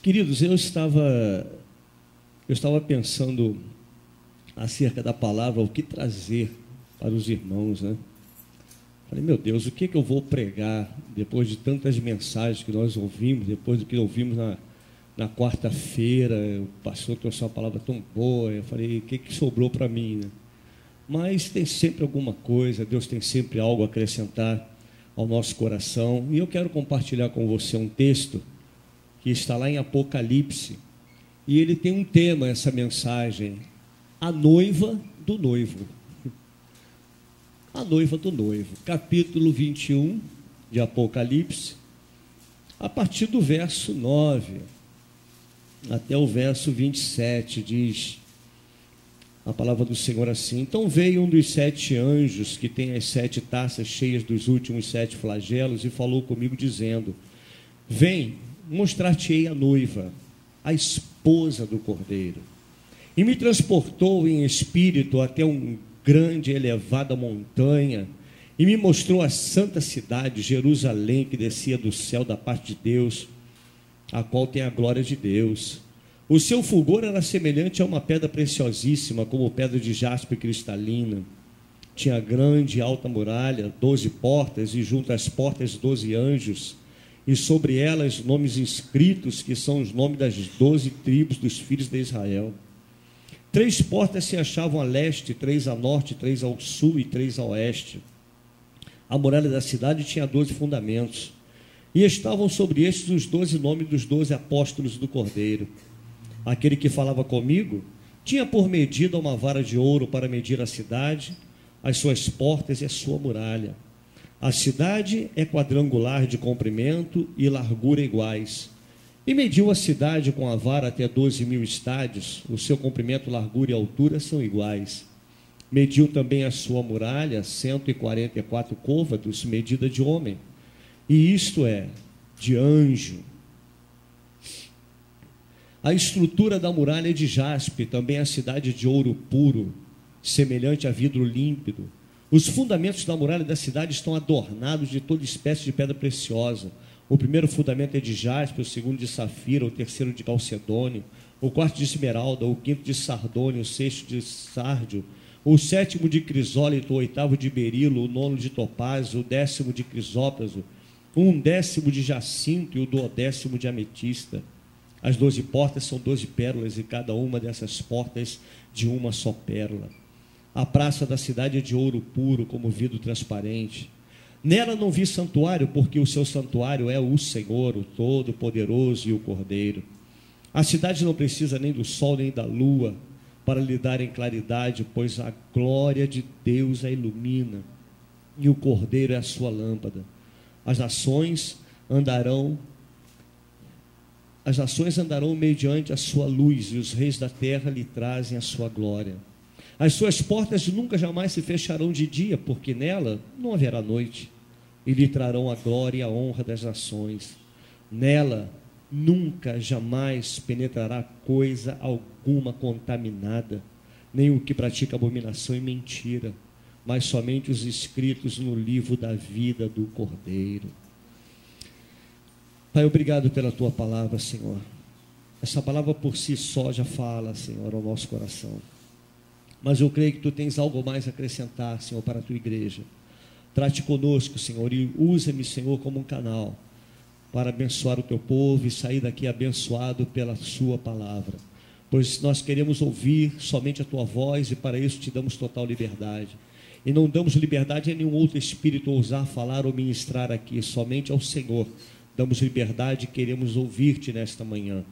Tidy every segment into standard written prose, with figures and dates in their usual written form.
Queridos, eu estava pensando acerca da palavra, o que trazer para os irmãos, né? Falei, meu Deus, o que eu vou pregar depois de tantas mensagens que nós ouvimos, depois do que ouvimos na quarta-feira, o pastor trouxe uma palavra tão boa. Eu falei, o que sobrou para mim, né? Mas tem sempre alguma coisa, Deus tem sempre algo a acrescentar ao nosso coração. E eu quero compartilhar com você um texto que está lá em Apocalipse, e ele tem um tema, essa mensagem: a noiva do noivo. A noiva do noivo, capítulo 21 de Apocalipse, a partir do verso 9 até o verso 27, diz a palavra do Senhor assim: então veio um dos 7 anjos, que tem as 7 taças cheias dos últimos 7 flagelos, e falou comigo, dizendo: vem, mostrar-te-ei a noiva, a esposa do Cordeiro. E me transportou em espírito até grande e elevada montanha, e me mostrou a santa cidade, Jerusalém, que descia do céu da parte de Deus, a qual tem a glória de Deus. O seu fulgor era semelhante a uma pedra preciosíssima, como pedra de jaspe cristalina. Tinha grande e alta muralha, 12 portas, e junto às portas 12 anjos, e sobre elas nomes inscritos, que são os nomes das 12 tribos dos filhos de Israel. 3 portas se achavam a leste, 3 a norte, 3 ao sul e 3 a oeste. A muralha da cidade tinha 12 fundamentos, e estavam sobre estes os 12 nomes dos 12 apóstolos do Cordeiro. Aquele que falava comigo tinha por medida uma vara de ouro para medir a cidade, as suas portas e a sua muralha. A cidade é quadrangular de comprimento e largura iguais. E mediu a cidade com a vara até 12.000 estádios, o seu comprimento, largura e altura são iguais. Mediu também a sua muralha, 144 côvados, medida de homem, e isto é, de anjo. A estrutura da muralha é de jaspe, também a cidade de ouro puro, semelhante a vidro límpido. Os fundamentos da muralha da cidade estão adornados de toda espécie de pedra preciosa. O primeiro fundamento é de jaspe, o segundo de safira, o terceiro de calcedônio, o quarto de esmeralda, o quinto de sardônio, o sexto de sárdio, o sétimo de crisólito, o oitavo de berilo, o nono de topázio, o 10º de crisópraso, o 11º de jacinto e o 12º de ametista. As 12 portas são 12 pérolas, e cada uma dessas portas de uma só pérola. A praça da cidade é de ouro puro, como vidro transparente. Nela não vi santuário, porque o seu santuário é o Senhor, o Todo-Poderoso, e o Cordeiro. A cidade não precisa nem do sol nem da lua para lhe darem claridade, pois a glória de Deus a ilumina, e o Cordeiro é a sua lâmpada. As nações andarão mediante a sua luz, e os reis da terra lhe trazem a sua glória. As suas portas nunca jamais se fecharão de dia, porque nela não haverá noite, e lhe trarão a glória e a honra das nações. Nela nunca jamais penetrará coisa alguma contaminada, nem o que pratica abominação e mentira, mas somente os inscritos no livro da vida do Cordeiro. Pai, obrigado pela tua palavra, Senhor. Essa palavra por si só já fala, Senhor, ao nosso coração. Mas eu creio que tu tens algo mais a acrescentar, Senhor, para a tua igreja. Trate conosco, Senhor, e usa-me, Senhor, como um canal para abençoar o teu povo e sair daqui abençoado pela sua palavra. Pois nós queremos ouvir somente a tua voz, e para isso te damos total liberdade. E não damos liberdade a nenhum outro espírito ousar falar ou ministrar aqui, somente ao Senhor damos liberdade e queremos ouvir-te nesta manhã.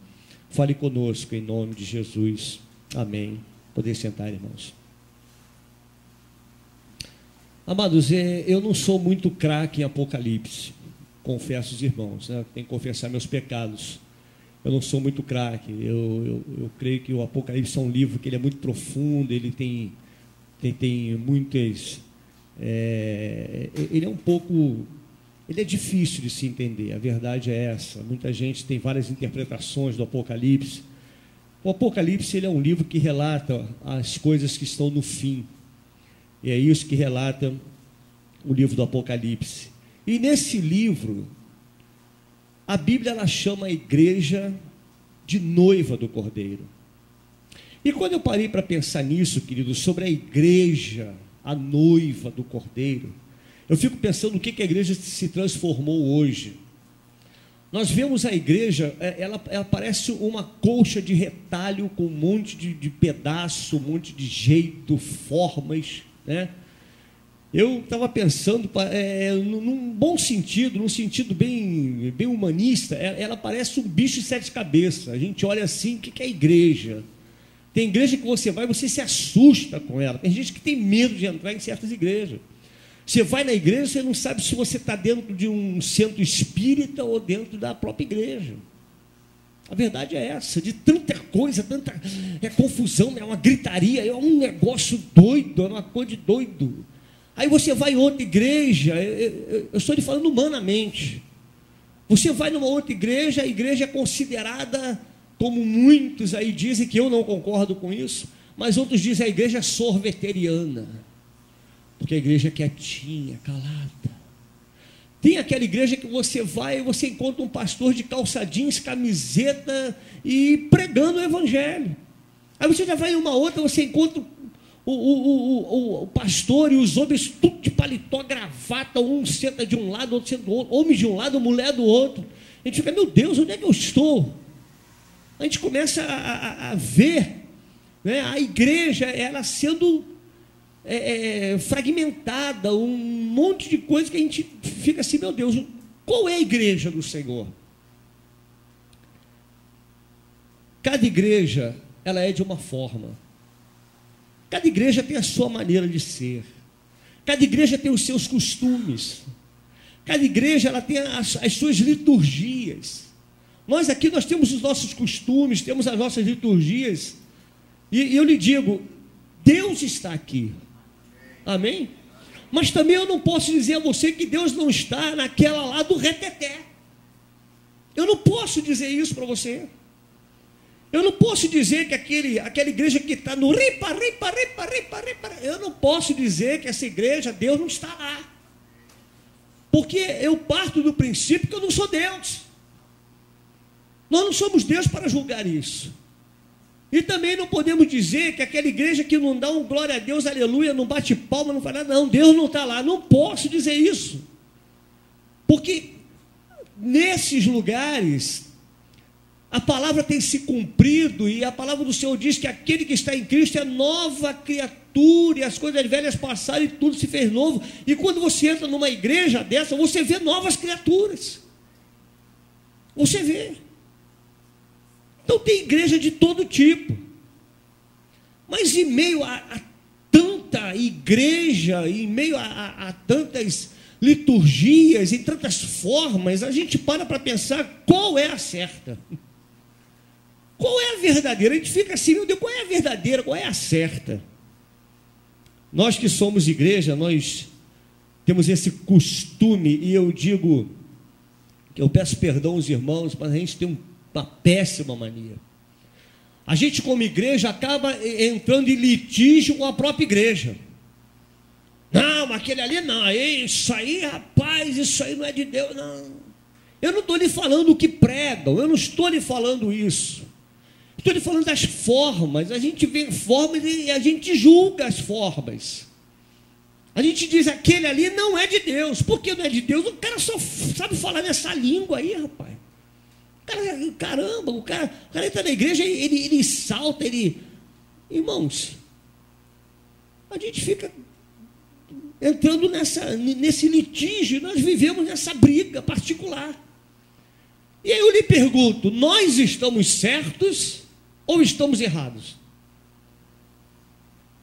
Fale conosco em nome de Jesus. Amém. Poder sentar, irmãos. Amados, eu não sou muito craque em Apocalipse, confesso aos irmãos, né? Tenho que confessar meus pecados. Eu não sou muito craque. Eu creio que o Apocalipse é um livro que ele é muito profundo, ele tem muitas... ele é um pouco... Ele é difícil de se entender, a verdade é essa. Muita gente tem várias interpretações do Apocalipse. O Apocalipse ele é um livro que relata as coisas que estão no fim. E é isso que relata o livro do Apocalipse. E nesse livro, a Bíblia ela chama a igreja de noiva do Cordeiro. E quando eu parei para pensar nisso, querido, sobre a igreja, a noiva do Cordeiro, eu fico pensando no que a igreja se transformou hoje. Nós vemos a igreja, ela parece uma colcha de retalho com um monte de pedaço, um monte de jeito, formas, né? Eu estava pensando, num bom sentido, num sentido bem humanista, ela parece um bicho de 7 cabeças. A gente olha assim, o que é a igreja? Tem igreja que você vai, você se assusta com ela. Tem gente que tem medo de entrar em certas igrejas. Você vai na igreja, você não sabe se você está dentro de um centro espírita ou dentro da própria igreja. A verdade é essa, de tanta coisa, tanta confusão, é uma gritaria, é um negócio doido, é uma coisa de doido. Aí você vai em outra igreja, eu estou lhe falando humanamente. Você vai numa outra igreja, a igreja é considerada, como muitos aí dizem, que eu não concordo com isso, mas outros dizem a igreja sorveteriana, porque a igreja é quietinha, calada. Tem aquela igreja que você vai e você encontra um pastor de calça jeans, camiseta e pregando o evangelho. Aí você já vai em uma outra, você encontra o pastor e os homens tudo de paletó, gravata, um senta de um lado, outro senta do outro, homem de um lado, mulher do outro. A gente fica, meu Deus, onde é que eu estou? A gente começa a ver, né, a igreja, ela sendo fragmentada, um monte de coisa que a gente fica assim, meu Deus, qual é a igreja do Senhor? Cada igreja, ela é de uma forma. Cada igreja tem a sua maneira de ser. Cada igreja tem os seus costumes. Cada igreja, ela tem as suas liturgias. Nós aqui, nós temos os nossos costumes, temos as nossas liturgias. E eu lhe digo, Deus está aqui. Amém? Mas também eu não posso dizer a você que Deus não está naquela lá do reteté. Eu não posso dizer isso para você. Eu não posso dizer que aquela igreja que está no ripa, eu não posso dizer que essa igreja, Deus não está lá. Porque eu parto do princípio que eu não sou Deus. Nós não somos Deus para julgar isso. E também não podemos dizer que aquela igreja que não dá um glória a Deus, aleluia, não bate palma, não fala nada, não, Deus não está lá. Não posso dizer isso. Porque nesses lugares a palavra tem se cumprido, e a palavra do Senhor diz que aquele que está em Cristo é nova criatura, e as coisas velhas passaram e tudo se fez novo. E quando você entra numa igreja dessa, você vê novas criaturas. Você vê. Então tem igreja de todo tipo. Mas em meio a tanta igreja, em meio a tantas liturgias, em tantas formas, a gente para pensar qual é a certa. Qual é a verdadeira? A gente fica assim, meu Deus, qual é a verdadeira, qual é a certa? Nós que somos igreja, nós temos esse costume, e eu digo, que eu peço perdão aos irmãos, mas a gente tem uma péssima mania. A gente como igreja acaba entrando em litígio com a própria igreja. Não, aquele ali não, isso aí, rapaz, isso aí não é de Deus, não. Eu não estou lhe falando o que pregam, eu não estou lhe falando isso. Estou lhe falando das formas. A gente vê formas e a gente julga as formas. A gente diz, aquele ali não é de Deus. Por que não é de Deus? O cara só sabe falar nessa língua aí, rapaz. Caramba, o cara entra na igreja, ele salta, Irmãos, a gente fica entrando nesse litígio, nós vivemos nessa briga particular. E aí eu lhe pergunto, nós estamos certos ou estamos errados?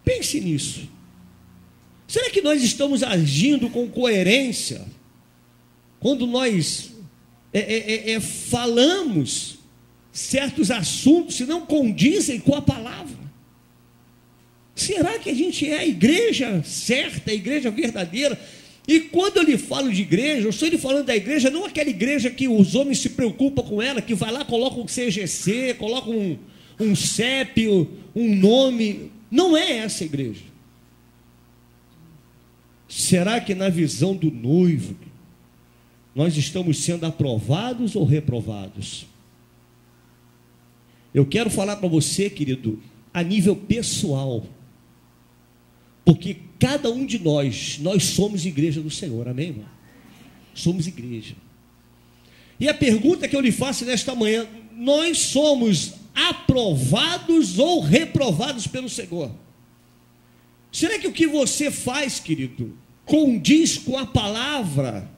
Pense nisso. Será que nós estamos agindo com coerência quando nós falamos certos assuntos que não condizem com a palavra? Será que a gente é a igreja certa, a igreja verdadeira? E quando eu lhe falo de igreja, eu estou lhe falando da igreja, não aquela igreja que os homens se preocupam com ela, que vai lá, coloca um CGC, coloca um CEP, um nome. Não é essa igreja. Será que na visão do noivo, nós estamos sendo aprovados ou reprovados? Eu quero falar para você, querido, a nível pessoal, porque cada um de nós somos igreja do Senhor, amém, irmão? Somos igreja. E a pergunta que eu lhe faço nesta manhã: nós somos aprovados ou reprovados pelo Senhor? Será que o que você faz, querido, condiz com a palavra,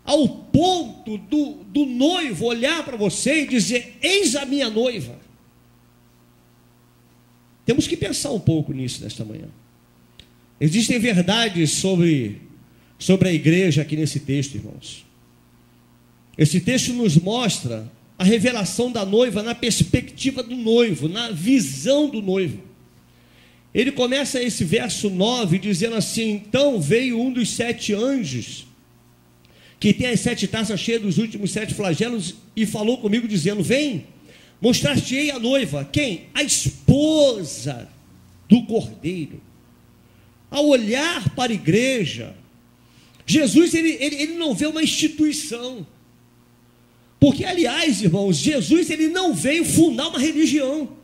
ao ponto do noivo olhar para você e dizer: eis a minha noiva? Temos que pensar um pouco nisso nesta manhã. Existem verdades sobre a igreja aqui nesse texto, irmãos. Esse texto nos mostra a revelação da noiva na perspectiva do noivo, na visão do noivo. Ele começa esse verso 9 dizendo assim: então veio um dos 7 anjos, que tem as 7 taças cheias dos últimos 7 flagelos, e falou comigo dizendo: vem, mostrar-te-ei a noiva. Quem? A esposa do Cordeiro. Ao olhar para a igreja, Jesus ele não vê uma instituição, porque, aliás, irmãos, Jesus ele não veio fundar uma religião.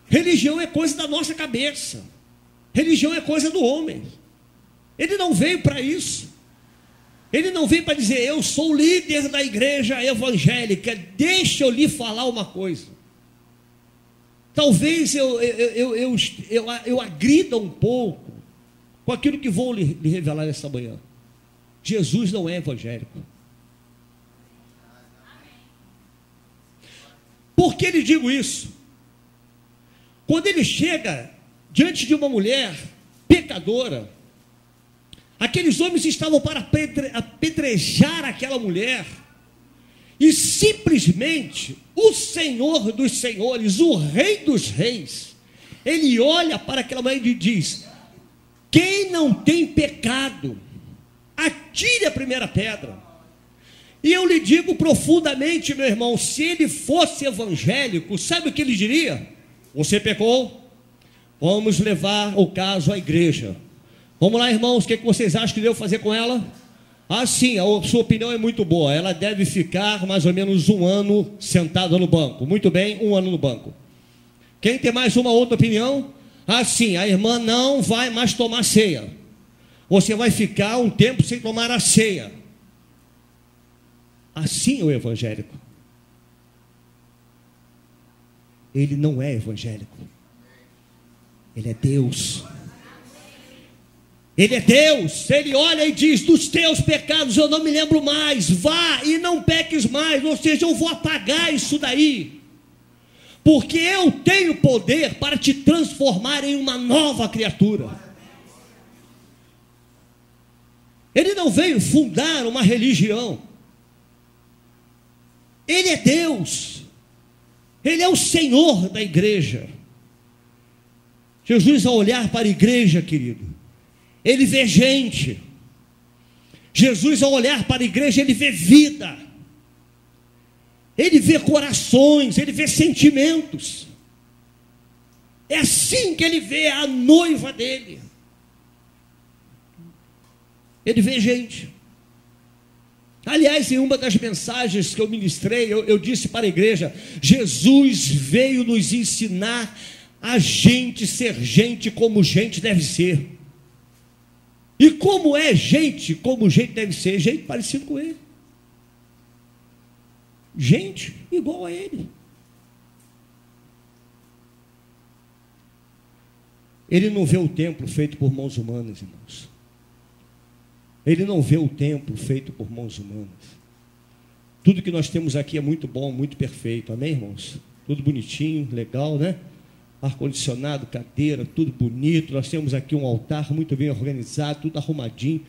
Religião é coisa da nossa cabeça, religião é coisa do homem. Ele não veio para isso. Ele não veio para dizer: eu sou líder da igreja evangélica. Deixa eu lhe falar uma coisa. Talvez eu agrida um pouco com aquilo que vou lhe revelar nessa manhã. Jesus não é evangélico. Por que lhe digo isso? Quando ele chega diante de uma mulher pecadora, aqueles homens estavam para apedrejar aquela mulher, e simplesmente o Senhor dos senhores, o Rei dos reis, ele olha para aquela mulher e diz: quem não tem pecado, atire a primeira pedra. E eu lhe digo profundamente, meu irmão, se ele fosse evangélico, sabe o que ele diria? Você pecou, vamos levar o caso à igreja. Vamos lá, irmãos, o que vocês acham que devo fazer com ela? Ah, sim, a sua opinião é muito boa. Ela deve ficar mais ou menos 1 ano sentada no banco. Muito bem, 1 ano no banco. Quem tem mais uma outra opinião? Ah, sim, a irmã não vai mais tomar ceia. Você vai ficar um tempo sem tomar a ceia. Assim é o evangélico. Ele não é evangélico. Ele é Deus. Ele é Deus. Ele olha e diz: dos teus pecados eu não me lembro mais. Vá e não peques mais. Ou seja, eu vou apagar isso daí, porque eu tenho poder para te transformar em uma nova criatura. Ele não veio fundar uma religião. Ele é Deus. Ele é o Senhor da igreja. Jesus, ao olhar para a igreja, querido, ele vê gente. Jesus, ao olhar para a igreja, ele vê vida. Ele vê corações, ele vê sentimentos. É assim que ele vê a noiva dele. Ele vê gente. Aliás, em uma das mensagens que eu ministrei, eu disse para a igreja: Jesus veio nos ensinar a gente ser gente como gente deve ser. E como é gente como gente deve ser? Gente parecido com ele. Gente igual a ele. Ele não vê o templo feito por mãos humanas, irmãos. Ele não vê o templo feito por mãos humanas. Tudo que nós temos aqui é muito bom, muito perfeito, amém, irmãos? Tudo bonitinho, legal, né? Ar-condicionado, cadeira, tudo bonito. Nós temos aqui um altar muito bem organizado, tudo arrumadinho.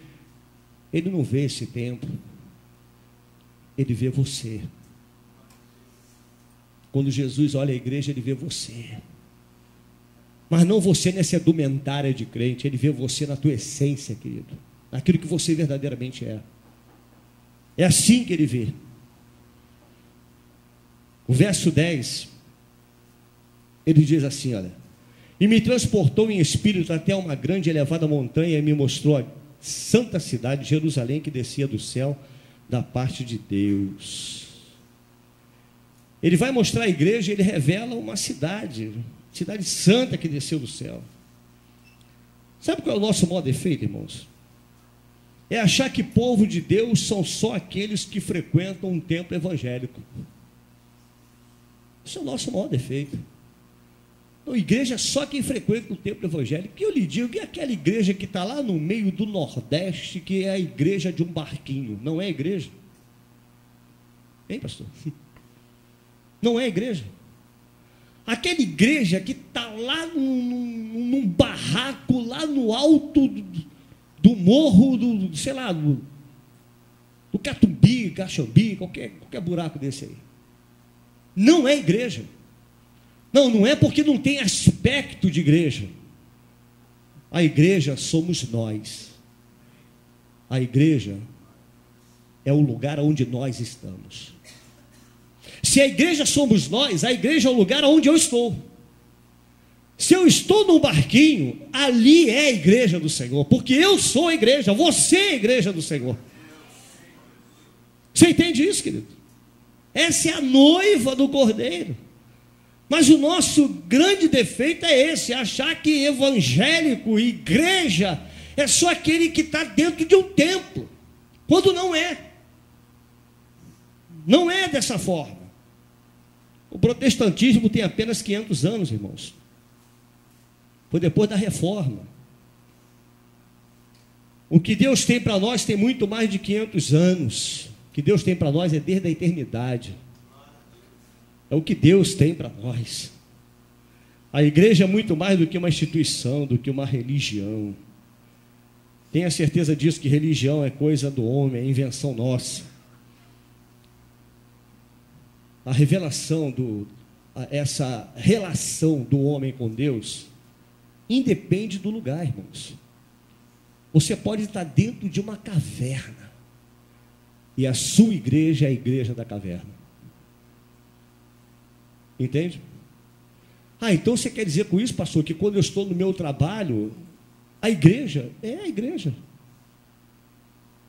Ele não vê esse templo. Ele vê você. Quando Jesus olha a igreja, ele vê você. Mas não você nessa indumentária de crente. Ele vê você na tua essência, querido, naquilo que você verdadeiramente é. É assim que ele vê. O verso 10, ele diz assim, olha: e me transportou em espírito até uma grande e elevada montanha, e me mostrou a santa cidade, Jerusalém, que descia do céu da parte de Deus. Ele vai mostrar a igreja, ele revela uma cidade santa que desceu do céu. Sabe qual é o nosso maior defeito, irmãos? É achar que povo de Deus são só aqueles que frequentam um templo evangélico. Isso é o nosso maior defeito. Não, igreja é só quem frequenta o templo evangélico. E eu lhe digo, e aquela igreja que está lá no meio do Nordeste, que é a igreja de um barquinho, não é igreja? Hein, pastor? Não é igreja. Aquela igreja que está lá num barraco, lá no alto do morro, sei lá, do Catumbi, Caxambi, qualquer buraco desse aí. Não é igreja. Não é porque não tem aspecto de igreja. A igreja somos nós. A igreja é o lugar onde nós estamos. Se a igreja somos nós, a igreja é o lugar onde eu estou. Se eu estou num barquinho, ali é a igreja do Senhor, porque eu sou a igreja, você é a igreja do Senhor. Você entende isso, querido? Essa é a noiva do Cordeiro. Mas o nosso grande defeito é esse, achar que evangélico, igreja, é só aquele que está dentro de um templo, quando não é. Não é dessa forma. O protestantismo tem apenas 500 anos, irmãos. Foi depois da reforma. O que Deus tem para nós tem muito mais de 500 anos. O que Deus tem para nós é desde a eternidade. É o que Deus tem para nós. A igreja é muito mais do que uma instituição, do que uma religião. Tenha certeza disso, que religião é coisa do homem, é invenção nossa. A revelação essa relação do homem com Deus independe do lugar, irmãos. Você pode estar dentro de uma caverna e a sua igreja é a igreja da caverna. Entende? Então você quer dizer com isso, pastor, que quando eu estou no meu trabalho, a igreja é a igreja.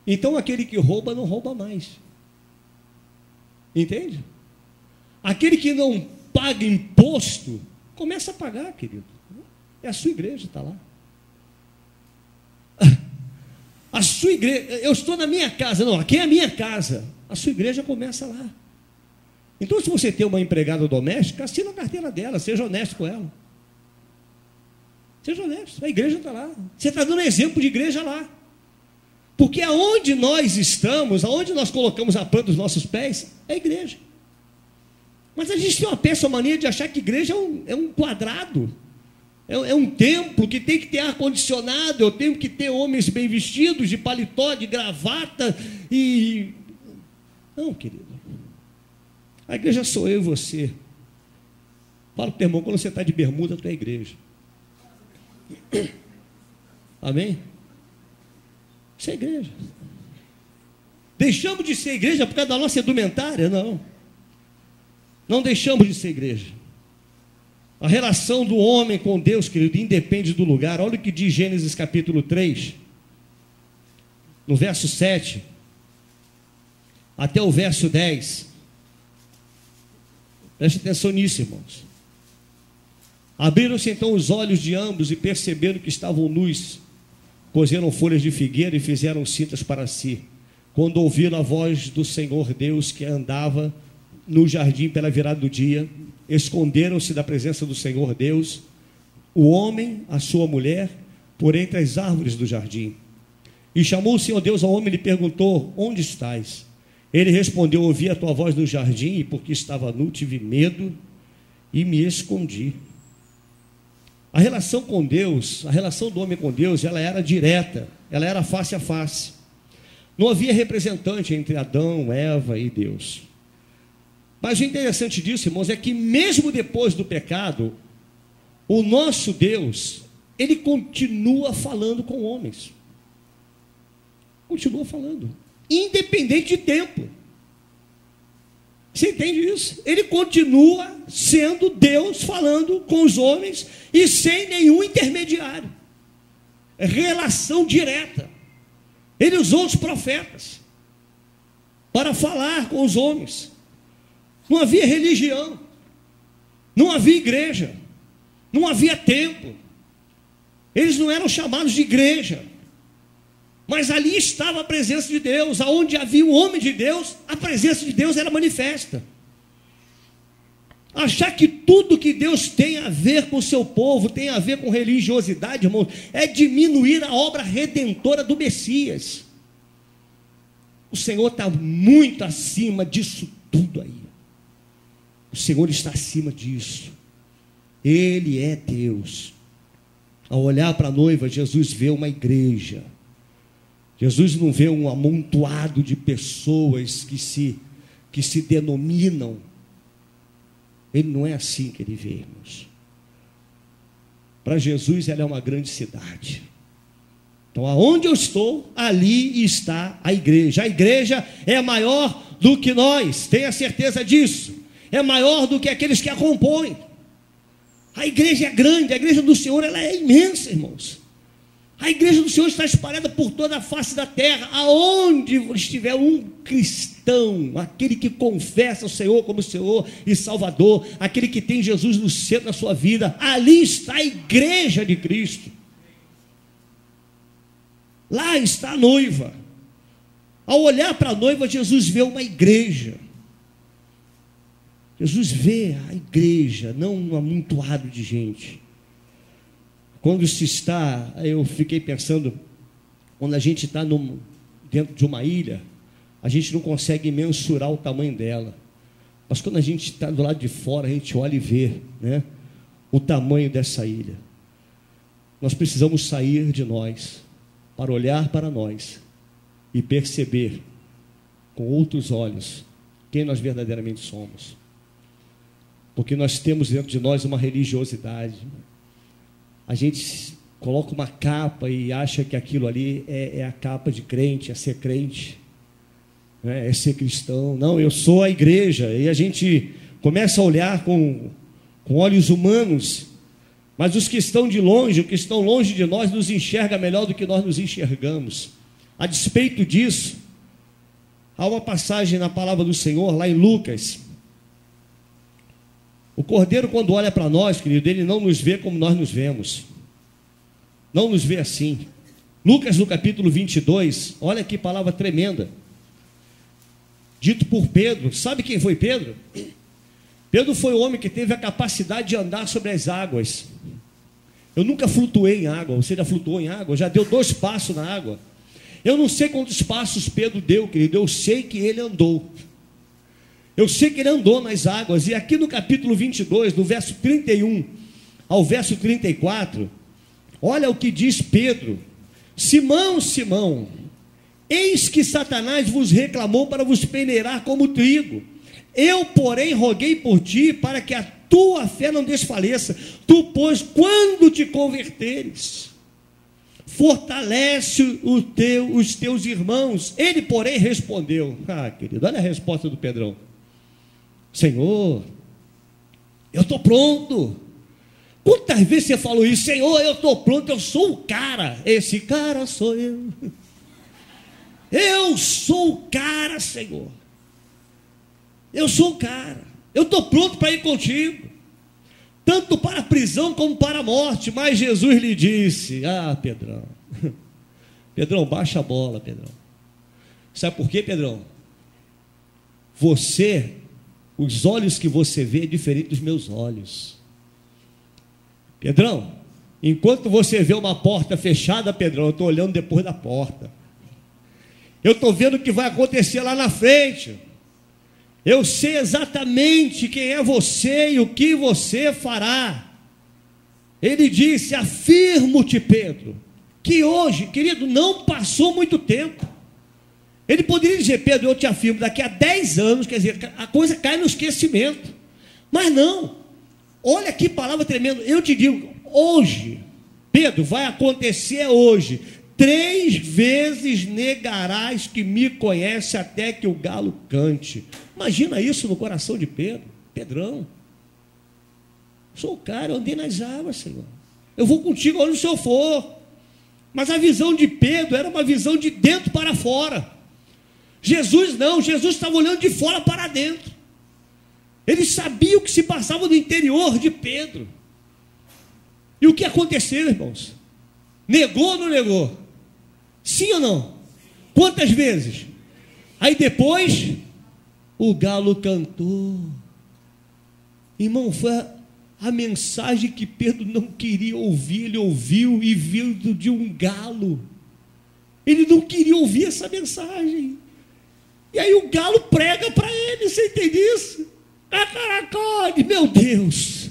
Então aquele que rouba não rouba mais. Entende? Aquele que não paga imposto, começa a pagar, querido. É a sua igreja, está lá. A sua igreja, eu estou na minha casa, não, aqui é a minha casa. A sua igreja começa lá. Então, se você tem uma empregada doméstica, assina a carteira dela, seja honesto com ela. Seja honesto, a igreja está lá. Você está dando exemplo de igreja lá. Porque aonde nós estamos, aonde nós colocamos a planta dos nossos pés, é a igreja. Mas a gente tem uma péssima mania de achar que igreja é um quadrado, é um templo que tem que ter ar-condicionado, eu tenho que ter homens bem vestidos, de paletó, de gravata, e... Não, querido. A igreja sou eu e você. Fala para o teu irmão, quando você está de bermuda, tu é igreja. Amém? Isso é igreja. Deixamos de ser igreja por causa da nossa indumentária? Não. Não deixamos de ser igreja. A relação do homem com Deus, querido, independe do lugar. Olha o que diz Gênesis capítulo 3, no verso 7, até o verso 10. Preste atenção nisso, irmãos. Abriram-se então os olhos de ambos e perceberam que estavam nus. Coseram folhas de figueira e fizeram cintas para si. Quando ouviram a voz do Senhor Deus que andava no jardim pela virada do dia, esconderam-se da presença do Senhor Deus, o homem, a sua mulher, por entre as árvores do jardim. E chamou o Senhor Deus ao homem e lhe perguntou: onde estás? Ele respondeu: ouvi a tua voz no jardim, e porque estava nu, tive medo e me escondi. A relação com Deus, a relação do homem com Deus, ela era direta, ela era face a face. Não havia representante entre Adão, Eva e Deus. Mas o interessante disso, irmãos, é que mesmo depois do pecado, o nosso Deus, ele continua falando com homens. Continua falando, independente de tempo. Você entende isso? Ele continua sendo Deus falando com os homens e sem nenhum intermediário. É relação direta. Ele usou os profetas para falar com os homens. Não havia religião, não havia igreja, não havia templo. Eles não eram chamados de igreja, mas ali estava a presença de Deus. Aonde havia um homem de Deus, a presença de Deus era manifesta. Achar que tudo que Deus tem a ver com o seu povo, tem a ver com religiosidade, irmão, é diminuir a obra redentora do Messias. O Senhor está muito acima disso tudo aí. O Senhor está acima disso. Ele é Deus. Ao olhar para a noiva, Jesus vê uma igreja. Jesus não vê um amontoado de pessoas que se denominam. Ele não é assim que ele vê, irmãos. Para Jesus, ela é uma grande cidade. Então, aonde eu estou, ali está a igreja. A igreja é maior do que nós, tenha certeza disso. É maior do que aqueles que a compõem. A igreja é grande, a igreja do Senhor, ela é imensa, irmãos. A igreja do Senhor está espalhada por toda a face da terra. Aonde estiver um cristão, aquele que confessa o Senhor como Senhor e Salvador, aquele que tem Jesus no centro da sua vida, ali está a igreja de Cristo. Lá está a noiva. Ao olhar para a noiva, Jesus vê uma igreja. Jesus vê a igreja, não um amontoado de gente. Quando se está, eu fiquei pensando, quando a gente está dentro de uma ilha, a gente não consegue mensurar o tamanho dela. Mas quando a gente está do lado de fora, a gente olha e vê, né, o tamanho dessa ilha. Nós precisamos sair de nós, para olhar para nós e perceber com outros olhos quem nós verdadeiramente somos. Porque nós temos dentro de nós uma religiosidade. A gente coloca uma capa e acha que aquilo ali é a capa de crente, é ser crente, é ser cristão. Não, eu sou a igreja. E a gente começa a olhar com olhos humanos, mas os que estão de longe, os que estão longe de nós, nos enxerga melhor do que nós nos enxergamos. A despeito disso, há uma passagem na palavra do Senhor, lá em Lucas. O Cordeiro, quando olha para nós, querido, ele não nos vê como nós nos vemos. Não nos vê assim. Lucas, no capítulo 22, olha que palavra tremenda. Dito por Pedro. Sabe quem foi Pedro? Pedro foi o homem que teve a capacidade de andar sobre as águas. Eu nunca flutuei em água. Você já flutuou em água? Já deu 2 passos na água? Eu não sei quantos passos Pedro deu, querido. Eu sei que ele andou. Eu sei que ele andou nas águas. E aqui no capítulo 22, do verso 31 ao verso 34, olha o que diz Pedro: Simão, Simão, eis que Satanás vos reclamou para vos peneirar como trigo. Eu, porém, roguei por ti para que a tua fé não desfaleça. Tu, pois, quando te converteres, fortalece os teus irmãos. Ele, porém, respondeu. Querido, olha a resposta do Pedrão: Senhor, eu estou pronto. Quantas vezes você falou isso? Senhor, eu estou pronto, eu sou o cara. Esse cara sou eu. Eu sou o cara, Senhor. Eu sou o cara. Eu estou pronto para ir contigo, tanto para a prisão como para a morte. Mas Jesus lhe disse: Pedrão, Pedrão, baixa a bola, Pedrão. Sabe por quê, Pedrão? Os olhos que você vê é diferente dos meus olhos. Pedrão, enquanto você vê uma porta fechada, Pedrão, eu estou olhando depois da porta. Eu estou vendo o que vai acontecer lá na frente. Eu sei exatamente quem é você e o que você fará. Ele disse: afirmo-te, Pedro, que hoje, querido, não passou muito tempo. Ele poderia dizer: Pedro, eu te afirmo, daqui a 10 anos, quer dizer, a coisa cai no esquecimento. Mas não, olha que palavra tremenda. Eu te digo, hoje, Pedro, vai acontecer hoje. 3 vezes negarás que me conhece até que o galo cante. Imagina isso no coração de Pedro. Pedrão, sou o cara, eu andei nas águas, Senhor. Eu vou contigo onde o Senhor for. Mas a visão de Pedro era uma visão de dentro para fora. Jesus não, Jesus estava olhando de fora para dentro. Ele sabia o que se passava no interior de Pedro. E o que aconteceu, irmãos? Negou ou não negou? Sim ou não? Quantas vezes? Aí depois, o galo cantou. Irmão, foi a mensagem que Pedro não queria ouvir. Ele ouviu e viu de um galo. Ele não queria ouvir essa mensagem. E aí o galo prega para ele, você entende isso? Cacaracode, meu Deus.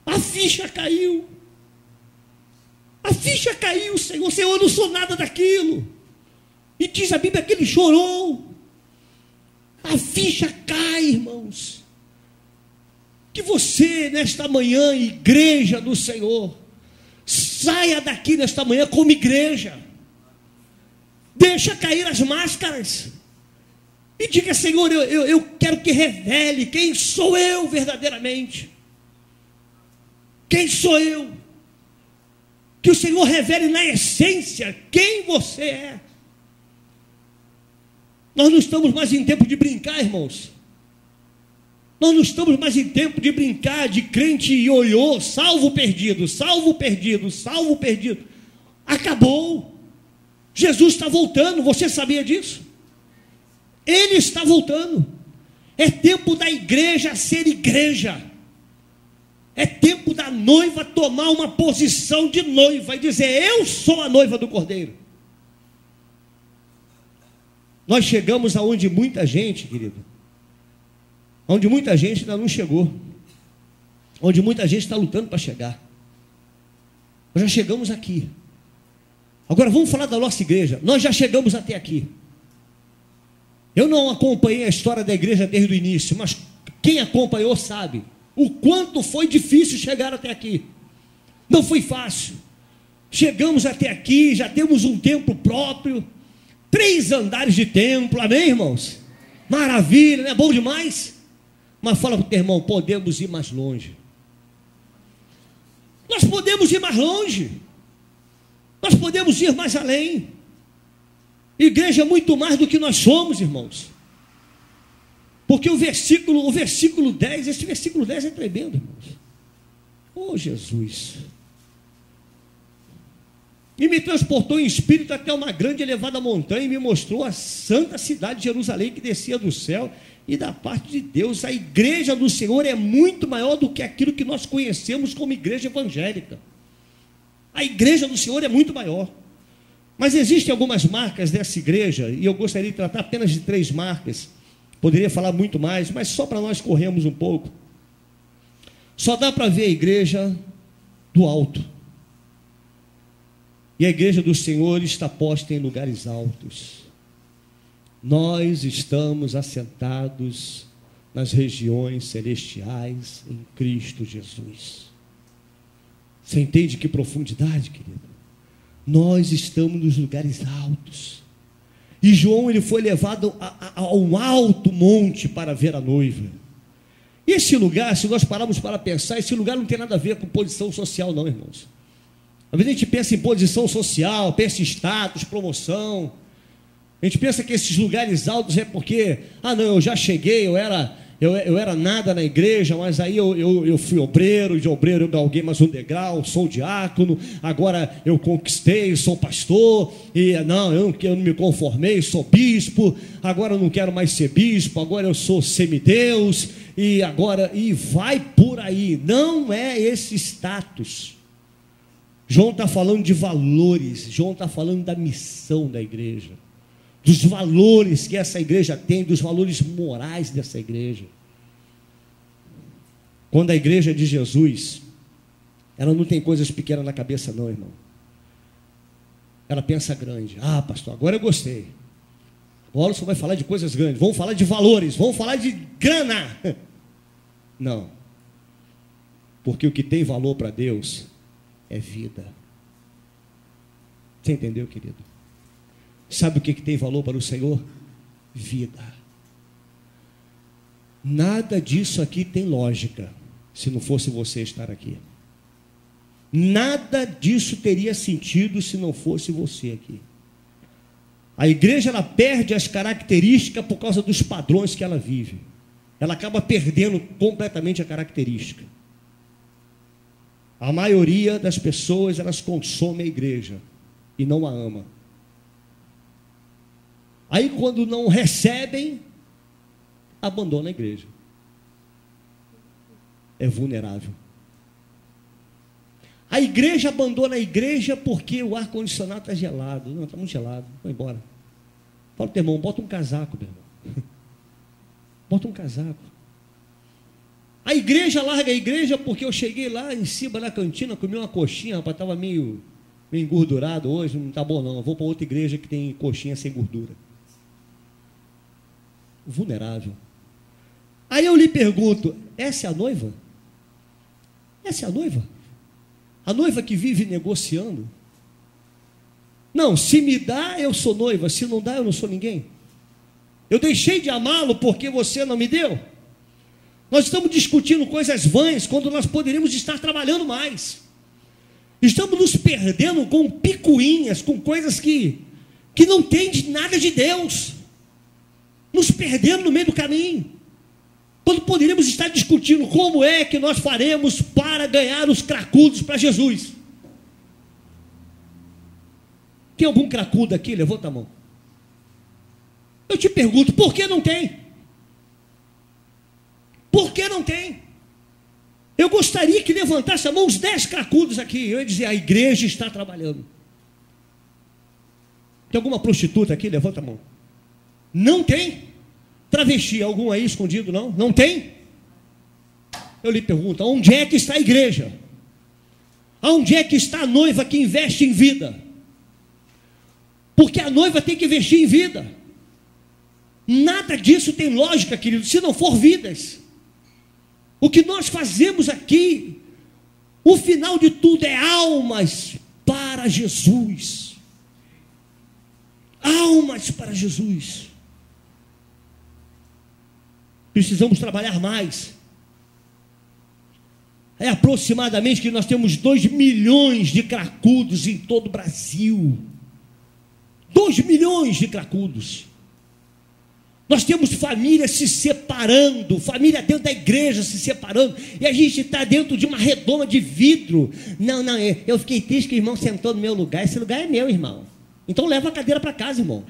A ficha caiu. A ficha caiu, Senhor. Senhor, eu não sou nada daquilo. E diz a Bíblia que ele chorou. A ficha cai, irmãos. Que você, nesta manhã, igreja do Senhor, saia daqui nesta manhã como igreja. Deixa cair as máscaras. E diga, Senhor, eu quero que revele quem sou eu verdadeiramente. Quem sou eu? Que o Senhor revele na essência quem você é. Nós não estamos mais em tempo de brincar, irmãos. Nós não estamos mais em tempo de brincar de crente ioiô, salvo perdido, salvo perdido, salvo perdido. Acabou. Jesus está voltando, você sabia disso? Ele está voltando. É tempo da igreja ser igreja. É tempo da noiva tomar uma posição de noiva e dizer, eu sou a noiva do Cordeiro. Nós chegamos aonde muita gente, querido, onde muita gente ainda não chegou, onde muita gente está lutando para chegar. Nós já chegamos aqui. Agora vamos falar da nossa igreja. Nós já chegamos até aqui. Eu não acompanhei a história da igreja desde o início, mas quem acompanhou sabe o quanto foi difícil chegar até aqui. Não foi fácil. Chegamos até aqui, já temos um templo próprio, 3 andares de templo, amém, irmãos? Maravilha, não é bom demais? Mas fala para o teu irmão, podemos ir mais longe. Nós podemos ir mais longe. Nós podemos ir mais além. Igreja é muito mais do que nós somos, irmãos. Porque o versículo 10, esse versículo 10 é tremendo, irmãos. Oh, Jesus. E me transportou em espírito até uma grande e elevada montanha e me mostrou a santa cidade de Jerusalém que descia do céu e da parte de Deus. A igreja do Senhor é muito maior do que aquilo que nós conhecemos como igreja evangélica. A igreja do Senhor é muito maior. Mas existem algumas marcas dessa igreja, e eu gostaria de tratar apenas de 3 marcas. Poderia falar muito mais, mas só para nós corrermos um pouco. Só dá para ver a igreja do alto. E a igreja do Senhor está posta em lugares altos. Nós estamos assentados nas regiões celestiais em Cristo Jesus. Você entende que profundidade, querido? Nós estamos nos lugares altos. E João, ele foi levado a um alto monte para ver a noiva. E esse lugar, se nós pararmos para pensar, esse lugar não tem nada a ver com posição social não, irmãos. Às vezes a gente pensa em posição social, pensa em status, promoção. A gente pensa que esses lugares altos é porque, não, eu já cheguei, eu era nada na igreja, mas aí eu fui obreiro, de obreiro eu galguei mais um degrau, sou diácono, agora eu conquistei, sou pastor, e não, eu não me conformei, sou bispo, agora eu não quero mais ser bispo, agora eu sou semideus, e vai por aí. Não é esse status. João está falando de valores, João está falando da missão da igreja, dos valores que essa igreja tem, dos valores morais dessa igreja. Quando a igreja de Jesus, ela não tem coisas pequenas na cabeça não, irmão. Ela pensa grande. Pastor, agora eu gostei. Agora só vai falar de coisas grandes, vamos falar de valores, vamos falar de grana. Não. Porque o que tem valor para Deus é vida. Você entendeu, querido? Sabe o que tem valor para o Senhor? Vida. Nada disso aqui tem lógica, se não fosse você estar aqui. Nada disso teria sentido se não fosse você aqui. A igreja, ela perde as características por causa dos padrões que ela vive. ela acaba perdendo completamente a característica. A maioria das pessoas, elas consomem a igreja e não a ama. Aí quando não recebem, abandona a igreja. É vulnerável. A igreja abandona a igreja porque o ar-condicionado está gelado. Não, está muito gelado, vou embora. Fala para o teu irmão, bota um casaco, meu irmão. Bota um casaco. A igreja larga a igreja porque eu cheguei lá em cima da cantina, comi uma coxinha, rapaz, estava meio engordurado hoje, não está bom não. Eu vou para outra igreja que tem coxinha sem gordura. Vulnerável. Aí eu lhe pergunto, essa é a noiva? Essa é a noiva? A noiva que vive negociando? Não, se me dá, eu sou noiva, se não dá, eu não sou ninguém. Eu deixei de amá-lo porque você não me deu. Nós estamos discutindo coisas vãs quando nós poderíamos estar trabalhando mais. Estamos nos perdendo com picuinhas, com coisas que não tem nada de Deus. Nos perdendo no meio do caminho. Quando poderíamos estar discutindo como é que nós faremos para ganhar os cracudos para Jesus. Tem algum cracudo aqui? Levanta a mão. Eu te pergunto, por que não tem? Por que não tem? Eu gostaria que levantasse a mão os 10 cracudos aqui. Eu ia dizer, a igreja está trabalhando. Tem alguma prostituta aqui? Levanta a mão. Não tem? Travesti, algum aí escondido? Não? Não tem? Eu lhe pergunto, onde é que está a igreja? Onde é que está a noiva que investe em vida? Porque a noiva tem que investir em vida. Nada disso tem lógica, querido, se não for vidas. O que nós fazemos aqui, o final de tudo é almas para Jesus. Almas para Jesus. Precisamos trabalhar mais. É aproximadamente que nós temos 2 milhões de cracudos em todo o Brasil. 2 milhões de cracudos. Nós temos famílias se separando, família dentro da igreja se separando, e a gente está dentro de uma redoma de vidro. Não, eu fiquei triste que o irmão sentou no meu lugar. Esse lugar é meu, irmão. Então leva a cadeira para casa, irmão.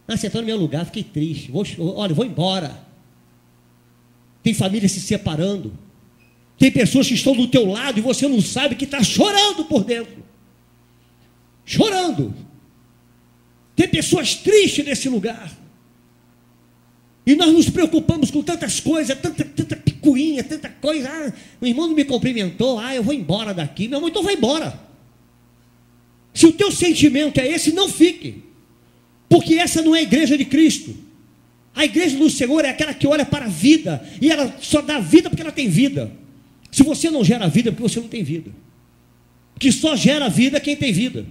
Não, sentou no meu lugar, fiquei triste. Olha, vou embora. Tem família se separando. Tem pessoas que estão do teu lado e você não sabe que está chorando por dentro. Chorando. Tem pessoas tristes nesse lugar. E nós nos preocupamos com tantas coisas, tanta picuinha, tanta coisa. Ah, o irmão não me cumprimentou, eu vou embora daqui. Meu irmão, então vai embora. Se o teu sentimento é esse, não fique. Porque essa não é a igreja de Cristo. A igreja do Senhor é aquela que olha para a vida. E ela só dá vida porque ela tem vida. Se você não gera vida, é porque você não tem vida. Porque só gera vida quem tem vida.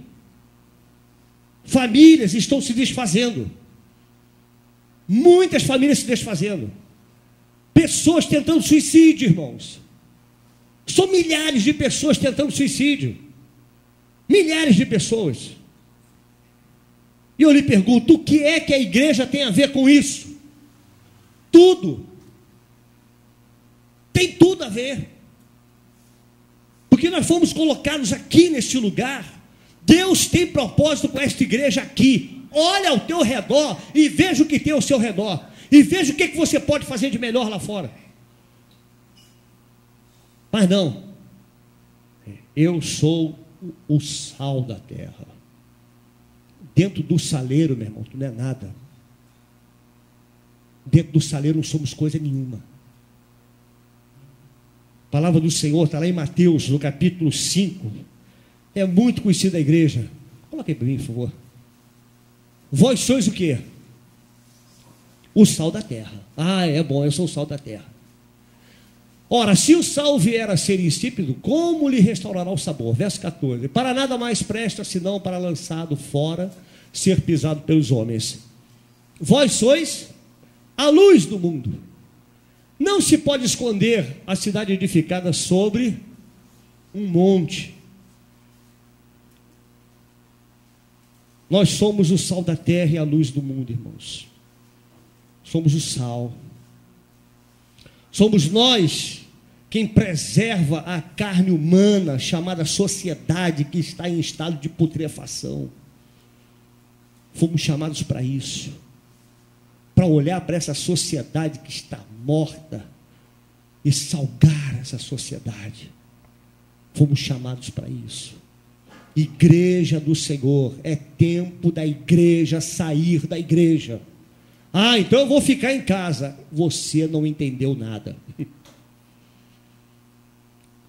Famílias estão se desfazendo. Muitas famílias se desfazendo. Pessoas tentando suicídio, irmãos. São milhares de pessoas tentando suicídio. Milhares de pessoas. E eu lhe pergunto, o que é que a igreja tem a ver com isso? Tudo. Tem tudo a ver. Porque nós fomos colocados aqui neste lugar. Deus tem propósito com esta igreja aqui. Olha ao teu redor e veja o que tem ao seu redor. E veja o que você pode fazer de melhor lá fora. Mas não. Eu sou o sal da terra. Dentro do saleiro, meu irmão, tu não é nada. Dentro do saleiro não somos coisa nenhuma. A palavra do Senhor está lá em Mateus, no capítulo 5. É muito conhecida a igreja. Coloca aí para mim, por favor. Vós sois o quê? O sal da terra. É bom, eu sou o sal da terra. Ora, se o sal vier a ser insípido, como lhe restaurará o sabor? Verso 14. Para nada mais presta, senão para lançado fora, ser pisado pelos homens. Vós sois a luz do mundo. Não se pode esconder a cidade edificada sobre um monte. Nós somos o sal da terra e a luz do mundo, irmãos. somos o sal. Somos nós quem preserva a carne humana, chamada sociedade, que está em estado de putrefação. Fomos chamados para isso, para olhar para essa sociedade que está morta e salgar essa sociedade. Fomos chamados para isso. Igreja do Senhor, é tempo da igreja sair da igreja. Ah, então eu vou ficar em casa. Você não entendeu nada.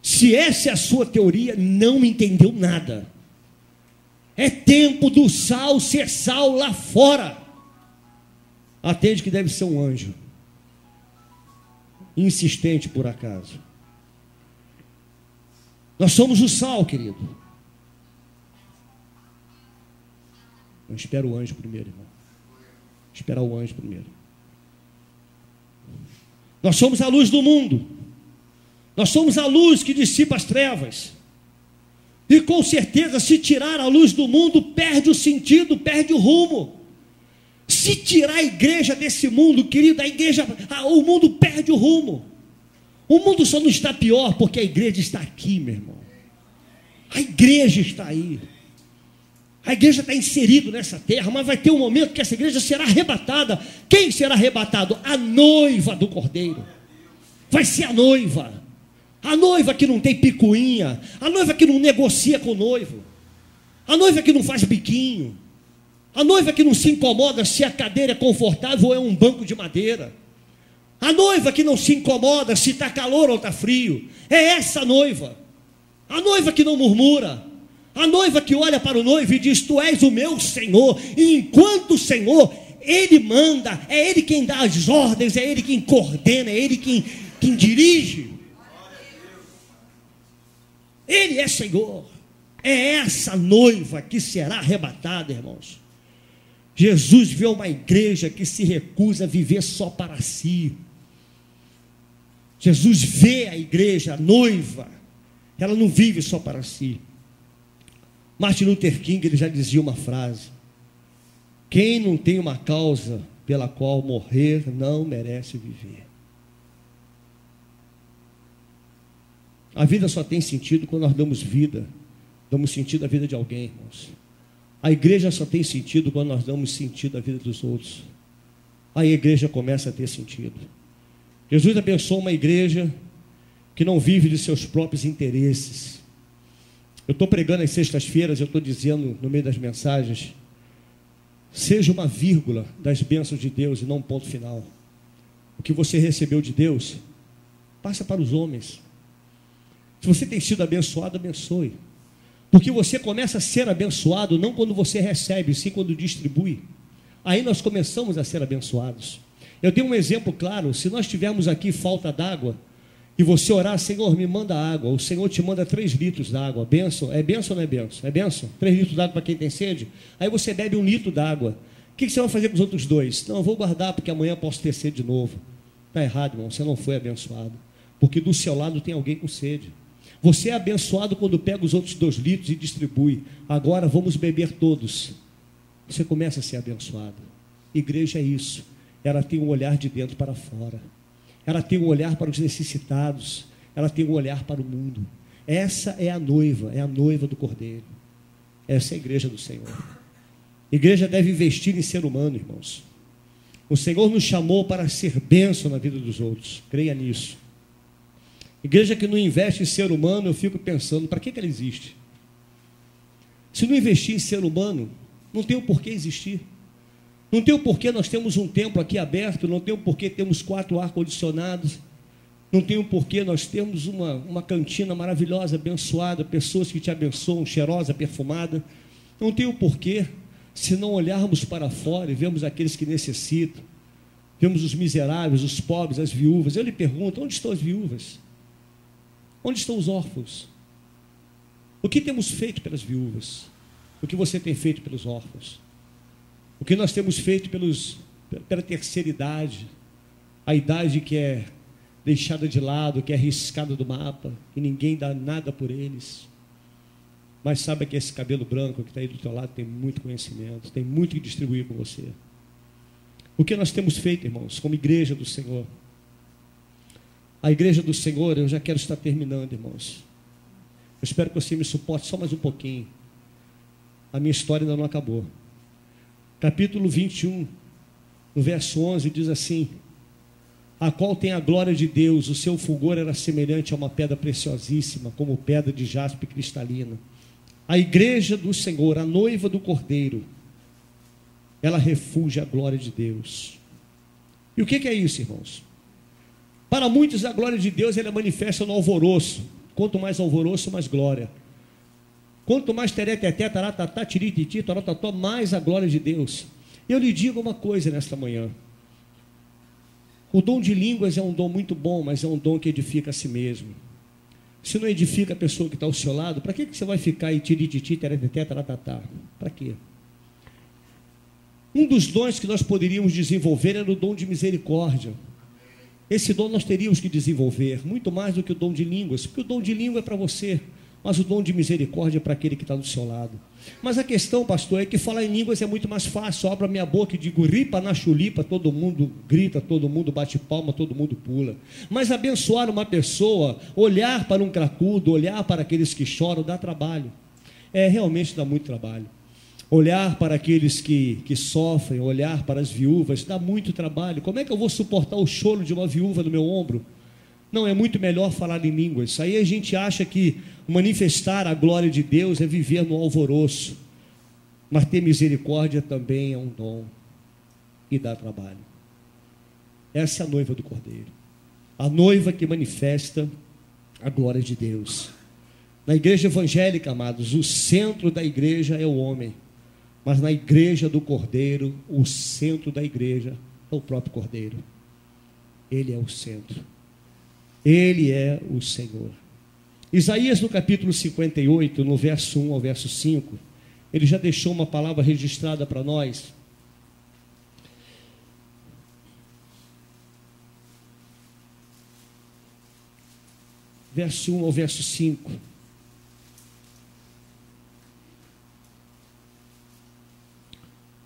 Se essa é a sua teoria, não entendeu nada. É tempo do sal ser sal lá fora. Atende que deve ser um anjo. Insistente por acaso. Nós somos o sal, querido. Não espera o anjo primeiro, irmão. Esperar o anjo primeiro. Nós somos a luz do mundo. Nós somos a luz que dissipa as trevas. E com certeza, se tirar a luz do mundo, perde o sentido, perde o rumo. Se tirar a igreja desse mundo, querido, o mundo perde o rumo. O mundo só não está pior porque a igreja está aqui, meu irmão. A igreja está aí. A igreja está inserida nessa terra, mas vai ter um momento que essa igreja será arrebatada. Quem será arrebatado? A noiva do Cordeiro. Vai ser a noiva. A noiva que não tem picuinha. A noiva que não negocia com o noivo. A noiva que não faz biquinho. A noiva que não se incomoda se a cadeira é confortável ou é um banco de madeira. A noiva que não se incomoda se está calor ou está frio. É essa noiva. A noiva que não murmura. A noiva que olha para o noivo e diz: tu és o meu Senhor. E enquanto o Senhor, Ele manda, é Ele quem dá as ordens, é Ele quem coordena, é Ele quem dirige. Ele é Senhor. É essa noiva que será arrebatada, irmãos. Jesus vê uma igreja que se recusa a viver só para si. Jesus vê a igreja, a noiva, ela não vive só para si. Martin Luther King, ele já dizia uma frase: quem não tem uma causa pela qual morrer não merece viver. A vida só tem sentido quando nós damos vida, damos sentido à vida de alguém, irmãos. A igreja só tem sentido quando nós damos sentido à vida dos outros. Aí a igreja começa a ter sentido. Jesus abençoou uma igreja que não vive de seus próprios interesses. Eu estou pregando às sextas-feiras, eu estou dizendo no meio das mensagens: seja uma vírgula das bênçãos de Deus e não um ponto final. O que você recebeu de Deus, passa para os homens. Se você tem sido abençoado, abençoe. Porque você começa a ser abençoado não quando você recebe, sim quando distribui. Aí nós começamos a ser abençoados. Eu dei um exemplo claro: se nós tivermos aqui falta d'água, e você orar: Senhor, me manda água. O Senhor te manda 3 litros d'água. Bênção? É bênção ou não é bênção? É bênção? 3 litros d'água para quem tem sede? Aí você bebe 1 litro d'água. O que você vai fazer com os outros 2? Não, eu vou guardar porque amanhã posso ter sede de novo. Está errado, irmão. Você não foi abençoado. Porque do seu lado tem alguém com sede. Você é abençoado quando pega os outros 2 litros e distribui. Agora vamos beber todos. Você começa a ser abençoado. Igreja é isso. Ela tem um olhar de dentro para fora. Ela tem um olhar para os necessitados. Ela tem um olhar para o mundo. Essa é a noiva do Cordeiro. Essa é a igreja do Senhor. A igreja deve investir em ser humano, irmãos. O Senhor nos chamou para ser bênção na vida dos outros. Creia nisso. Igreja que não investe em ser humano, eu fico pensando: para que ela existe? Se não investir em ser humano, não tem o porquê existir. Não tem o porquê nós temos um templo aqui aberto, não tem o porquê temos 4 ar-condicionados, não tem o porquê nós temos uma cantina maravilhosa, abençoada, pessoas que te abençoam, cheirosa, perfumada. Não tem o porquê, se não olharmos para fora e vemos aqueles que necessitam, vemos os miseráveis, os pobres, as viúvas. Eu lhe pergunto: onde estão as viúvas? Onde estão os órfãos? O que temos feito pelas viúvas? O que você tem feito pelos órfãos? O que nós temos feito pela terceira idade, a idade que é deixada de lado, que é riscada do mapa, que ninguém dá nada por eles. Mas sabe que esse cabelo branco que está aí do teu lado tem muito conhecimento, tem muito que distribuir com você. O que nós temos feito, irmãos, como igreja do Senhor? A igreja do Senhor, eu já quero estar terminando, irmãos. Eu espero que você me suporte só mais um pouquinho. A minha história ainda não acabou. Capítulo 21, no verso 11, diz assim: a qual tem a glória de Deus, o seu fulgor era semelhante a uma pedra preciosíssima, como pedra de jaspe cristalina. A igreja do Senhor, a noiva do Cordeiro, ela refugia a glória de Deus. E o que é isso, irmãos? Para muitos a glória de Deus ela manifesta no alvoroço. Quanto mais alvoroço, mais glória. Quanto mais tereteté, taratatá, tirititi, torotató, mais a glória de Deus. Eu lhe digo uma coisa nesta manhã. O dom de línguas é um dom muito bom, mas é um dom que edifica a si mesmo. Se não edifica a pessoa que está ao seu lado, para que você vai ficar aí tirititi, tereteté, taratatá? Para quê? Um dos dons que nós poderíamos desenvolver era o dom de misericórdia. Esse dom nós teríamos que desenvolver, muito mais do que o dom de línguas, porque o dom de língua é para você, mas o dom de misericórdia é para aquele que está do seu lado. Mas a questão, pastor, é que falar em línguas é muito mais fácil. Eu abro a minha boca e digo ripa na chulipa, todo mundo grita, todo mundo bate palma, todo mundo pula. Mas abençoar uma pessoa, olhar para um cracudo, olhar para aqueles que choram, dá trabalho. Realmente dá muito trabalho. Olhar para aqueles que sofrem, olhar para as viúvas, dá muito trabalho. Como é que eu vou suportar o choro de uma viúva no meu ombro? Não, é muito melhor falar em línguas. Aí a gente acha que manifestar a glória de Deus é viver no alvoroço. Mas ter misericórdia também é um dom e dá trabalho. Essa é a noiva do Cordeiro. A noiva que manifesta a glória de Deus. Na igreja evangélica, amados, o centro da igreja é o homem. Mas na igreja do Cordeiro, o centro da igreja é o próprio Cordeiro. Ele é o centro. Ele é o Senhor. Isaías, no capítulo 58, no verso 1 ao verso 5, ele já deixou uma palavra registrada para nós. Verso 1 ao verso 5.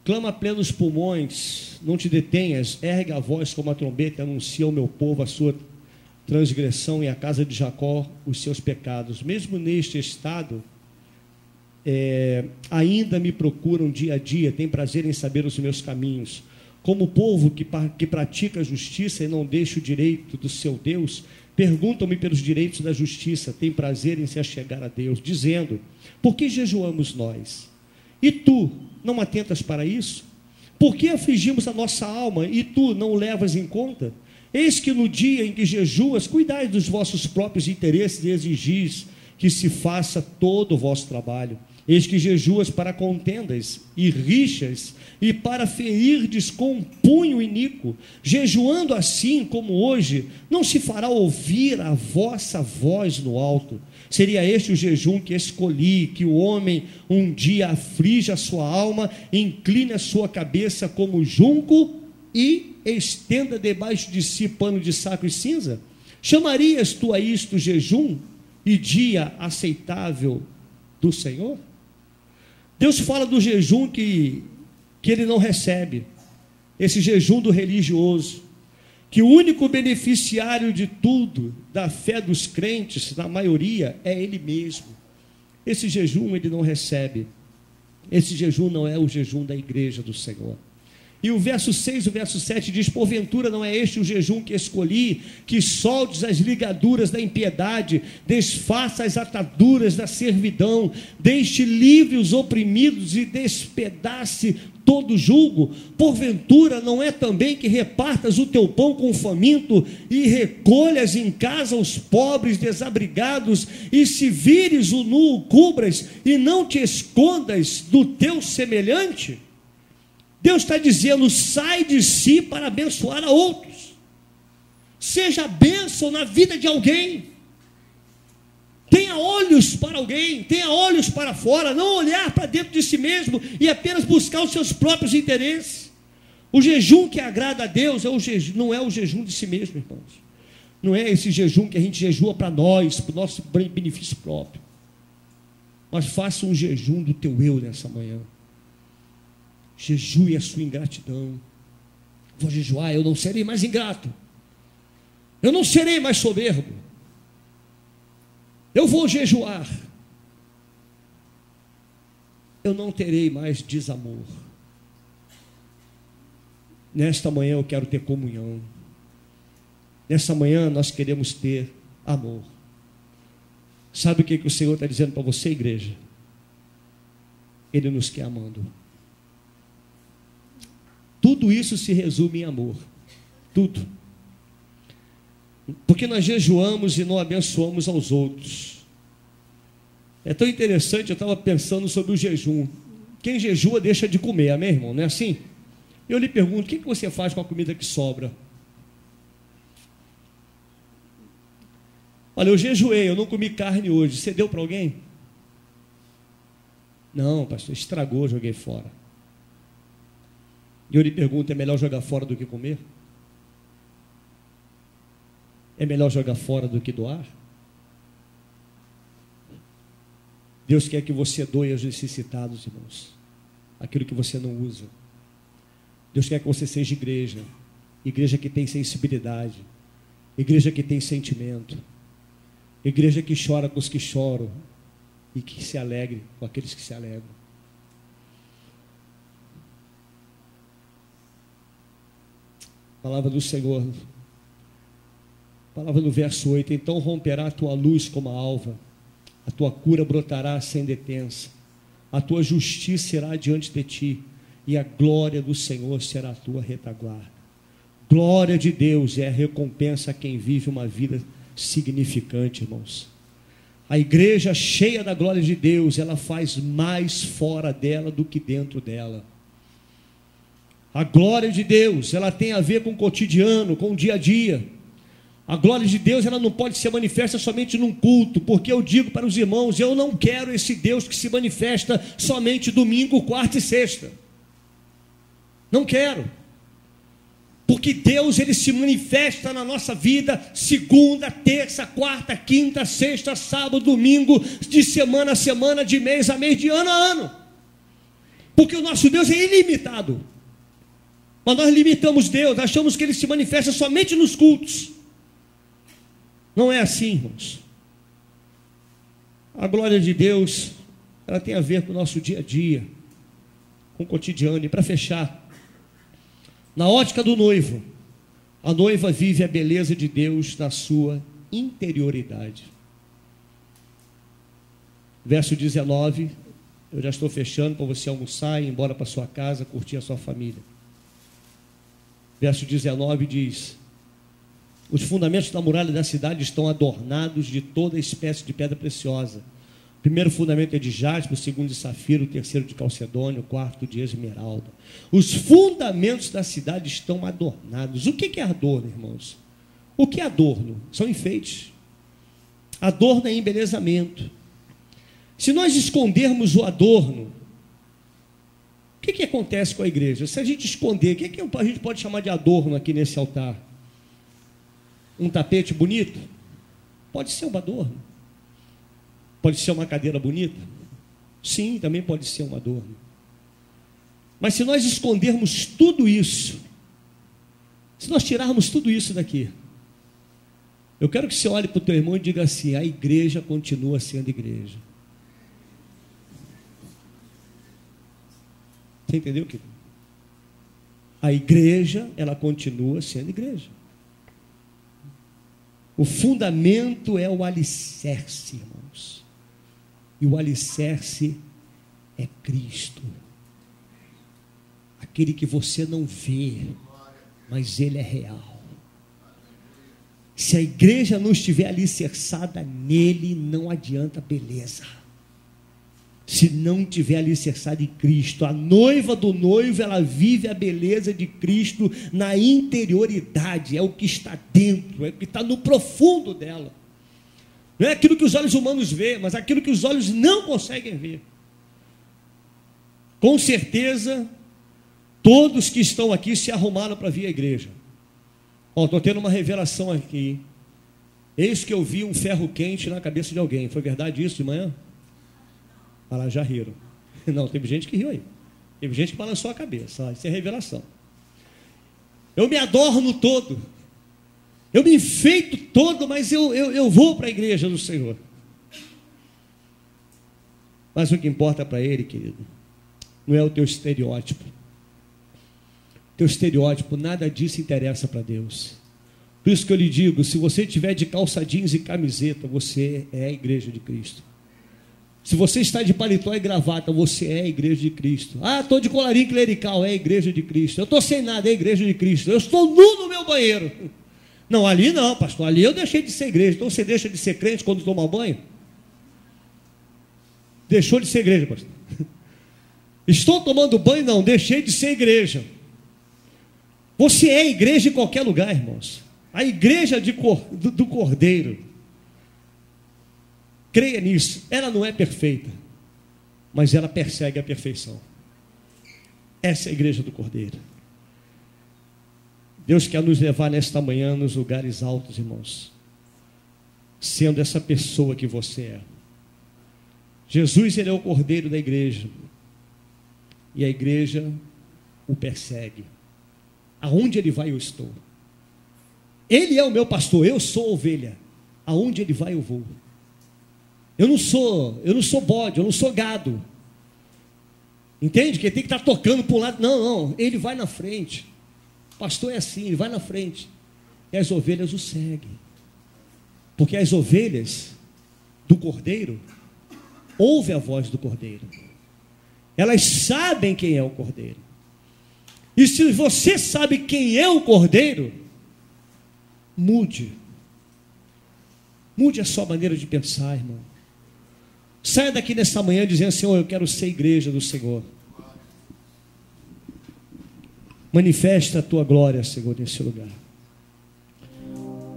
Clama a plenos pulmões, não te detenhas, ergue a voz como a trombeta, anuncia ao meu povo a sua transgressão e à casa de Jacó os seus pecados. Mesmo neste estado, ainda me procuram dia a dia, tem prazer em saber os meus caminhos. Como o povo que pratica a justiça e não deixa o direito do seu Deus, perguntam-me pelos direitos da justiça, tem prazer em se achegar a Deus, dizendo: por que jejuamos nós? E tu não atentas para isso? Por que afligimos a nossa alma e tu não o levas em conta? Eis que no dia em que jejuas, cuidai dos vossos próprios interesses e exigis que se faça todo o vosso trabalho. Eis que jejuas para contendas e rixas e para ferirdes com um punho iníquo. Jejuando assim como hoje, não se fará ouvir a vossa voz no alto. Seria este o jejum que escolhi, que o homem um dia aflige a sua alma, incline a sua cabeça como junco e estenda debaixo de si pano de saco e cinza? Chamarias tu a isto jejum e dia aceitável do Senhor? Deus fala do jejum que ele não recebe, esse jejum do religioso, que o único beneficiário de tudo, da fé dos crentes, na maioria, é ele mesmo. Esse jejum ele não recebe. Esse jejum não é o jejum da igreja do Senhor. E o verso 6 e o verso 7 diz: porventura não é este o jejum que escolhi, que soldes as ligaduras da impiedade, desfaça as ataduras da servidão, deixe livre os oprimidos e despedace todo julgo? Porventura não é também que repartas o teu pão com o faminto e recolhas em casa os pobres desabrigados, e se vires o nu o cubras e não te escondas do teu semelhante? Deus está dizendo: sai de si para abençoar a outros. Seja bênção na vida de alguém. Tenha olhos para alguém, tenha olhos para fora, não olhar para dentro de si mesmo e apenas buscar os seus próprios interesses. O jejum que agrada a Deus não é o jejum de si mesmo, irmãos. Não é esse jejum que a gente jejua para nós, para o nosso benefício próprio. Mas faça um jejum do teu eu nessa manhã. Jejue a sua ingratidão. Vou jejuar, eu não serei mais ingrato. Eu não serei mais soberbo. Eu vou jejuar. Eu não terei mais desamor. Nesta manhã eu quero ter comunhão. Nesta manhã nós queremos ter amor. Sabe o que o Senhor está dizendo para você, igreja? Ele nos quer amando. Tudo isso se resume em amor. Tudo. Porque nós jejuamos e não abençoamos aos outros. É tão interessante, eu estava pensando sobre o jejum. Quem jejua deixa de comer, amém, irmão? Não é assim? Eu lhe pergunto, o que você faz com a comida que sobra? Olha, eu jejuei, eu não comi carne hoje. Você deu para alguém? Não, pastor, estragou, joguei fora. E eu lhe pergunto, é melhor jogar fora do que comer? É melhor jogar fora do que doar? Deus quer que você doe aos necessitados, irmãos. Aquilo que você não usa. Deus quer que você seja igreja. Igreja que tem sensibilidade. Igreja que tem sentimento. Igreja que chora com os que choram. E que se alegre com aqueles que se alegram. Palavra do Senhor. Palavra no verso 8. Então romperá a tua luz como a alva. A tua cura brotará sem detença. A tua justiça será diante de ti. E a glória do Senhor será a tua retaguarda. Glória de Deus é a recompensa a quem vive uma vida significante, irmãos. A igreja cheia da glória de Deus, ela faz mais fora dela do que dentro dela. A glória de Deus, ela tem a ver com o cotidiano, com o dia a dia. A glória de Deus, ela não pode ser manifesta somente num culto, porque eu digo para os irmãos, eu não quero esse Deus que se manifesta somente domingo, quarta e sexta. Não quero. Porque Deus, ele se manifesta na nossa vida segunda, terça, quarta, quinta, sexta, sábado, domingo, de semana a semana, de mês a mês, de ano a ano. Porque o nosso Deus é ilimitado. Mas nós limitamos Deus, achamos que ele se manifesta somente nos cultos. Não é assim, irmãos. A glória de Deus, ela tem a ver com o nosso dia a dia, com o cotidiano. E para fechar, na ótica do noivo, a noiva vive a beleza de Deus na sua interioridade. Verso 19, eu já estou fechando para você almoçar e ir embora para sua casa, curtir a sua família. Verso 19 diz: os fundamentos da muralha da cidade estão adornados de toda espécie de pedra preciosa. O primeiro fundamento é de jaspe, o segundo de safiro, o terceiro de calcedônio, o quarto de esmeralda. Os fundamentos da cidade estão adornados. O que é adorno, irmãos? O que é adorno? São enfeites. Adorno é embelezamento. Se nós escondermos o adorno, o que acontece com a igreja? Se a gente esconder, o que a gente pode chamar de adorno aqui nesse altar? Um tapete bonito? Pode ser um adorno. Pode ser uma cadeira bonita? Sim, também pode ser um adorno. Mas se nós escondermos tudo isso, se nós tirarmos tudo isso daqui, eu quero que você olhe para o teu irmão e diga assim: a igreja continua sendo igreja. Você entendeu, querido? A igreja, ela continua sendo igreja. O fundamento é o alicerce, irmãos. E o alicerce é Cristo. Aquele que você não vê, mas ele é real. Se a igreja não estiver alicerçada nele, não adianta beleza. Se não estiver alicerçada em Cristo, a noiva do noivo, ela vive a beleza de Cristo na interioridade, é o que está dentro, é o que está no profundo dela. Não é aquilo que os olhos humanos veem, mas aquilo que os olhos não conseguem ver. Com certeza, todos que estão aqui se arrumaram para vir à igreja. Estou tendo uma revelação aqui. Eis que eu vi um ferro quente na cabeça de alguém. Foi verdade isso de manhã? Ah lá, já riram. Não, teve gente que riu aí. Teve gente que balançou a cabeça. Isso é revelação. eu me adorno todo, eu me enfeito todo, mas eu vou para a igreja do Senhor. Mas o que importa para Ele, querido, não é o teu estereótipo. Teu estereótipo, nada disso interessa para Deus. Por isso que eu lhe digo, se você estiver de calça jeans e camiseta, você é a igreja de Cristo. Se você está de paletó e gravata, você é a igreja de Cristo. Ah, estou de colarinho clerical, é a igreja de Cristo. Eu estou sem nada, é a igreja de Cristo. Eu estou nu no meu banheiro. Não, ali não, pastor, ali eu deixei de ser igreja. Então você deixa de ser crente quando toma banho? Deixou de ser igreja, pastor. Estou tomando banho? Não, deixei de ser igreja. Você é igreja em qualquer lugar, irmãos. A igreja do Cordeiro. Creia nisso. Ela não é perfeita, mas ela persegue a perfeição. Essa é a igreja do Cordeiro. Deus quer nos levar nesta manhã nos lugares altos, irmãos, sendo essa pessoa que você é. Jesus, ele é o Cordeiro da igreja, e a igreja o persegue. Aonde ele vai, eu estou. Ele é o meu pastor, eu sou ovelha. Aonde ele vai, eu vou. Eu não sou bode, eu não sou gado. Entende? Que ele tem que estar tocando para um lado. Não, ele vai na frente. O pastor é assim, ele vai na frente. E as ovelhas o seguem. Porque as ovelhas do Cordeiro ouvem a voz do Cordeiro. Elas sabem quem é o Cordeiro. E se você sabe quem é o Cordeiro, mude a sua maneira de pensar, irmão. Saia daqui nessa manhã dizendo: Senhor, eu quero ser igreja do Senhor. Manifesta a tua glória, Senhor, nesse lugar.